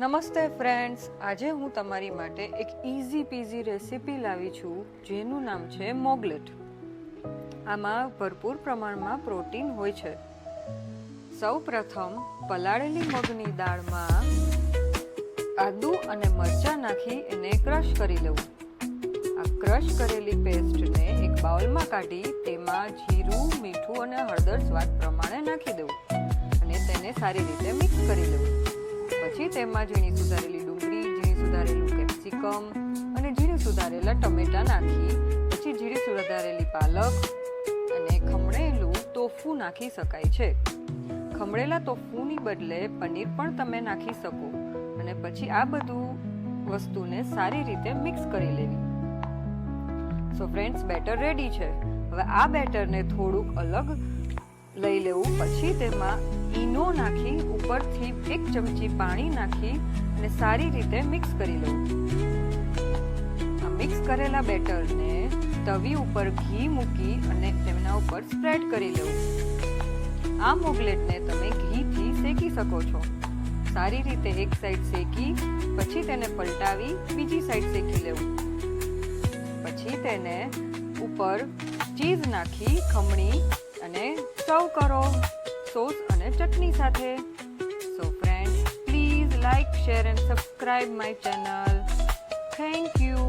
નમસ્તે ફ્રેન્ડ્સ, આજે હું તમારી માટે એક ઇઝી પીઝી રેસીપી લાવી છું જેનું નામ છે મોગલેટ. આમાં ભરપૂર પ્રમાણમાં પ્રોટીન હોય છે. સૌપ્રથમ પલાળેલી મગની દાળમાં આદુ અને મરચાં નાખી એને ક્રશ કરી લેવું. આ ક્રશ કરેલી પેસ્ટને એક બાઉલમાં કાઢી તેમાં જીરું, મીઠું અને હળદર સ્વાદ પ્રમાણે નાખી દેવું અને તેને સારી રીતે મિક્સ કરી લેવું. પછી તેમાં ઝીણી સુધારેલી ડુંગળી, ઝીણી સુધારેલું કેપ્સિકમ અને ઝીણી સુધારેલા ટમેટા નાખી પછી ઝીણી સુધારેલી પાલક અને ખમણેલું ટોફુ નાખી શકાય છે. ખમણેલા ટોફુની બદલે પનીર પણ તમે નાખી શકો અને પછી આ બધું વસ્તુને સારી રીતે મિક્સ કરી લેવી. સો ફ્રેન્ડ્સ, બેટર રેડી છે. હવે આ બેટરને થોડુંક અલગ લઈ લેવું. પછી તેમાં ઈનો નાખી ઉપરથી 1 ચમચી પાણી નાખી અને સારી રીતે મિક્સ કરી લેવું. આ મિક્સ કરેલા બેટરને તવી ઉપર ઘી મૂકી અને તેના ઉપર સ્પ્રેડ કરી લેવું. આ મોગલેટને તમે ઘીથી શેકી શકો છો. સારી રીતે એક સાઈડ શેકી પછી તેને પલટાવી બીજી સાઈડ શેકી લેવું. પછી તેને ઉપર ચીઝ નાખી ખમણી અને સર્વ કરો સોસ અને ચટણી સાથે. So friends, please like, share and subscribe my channel. Thank you.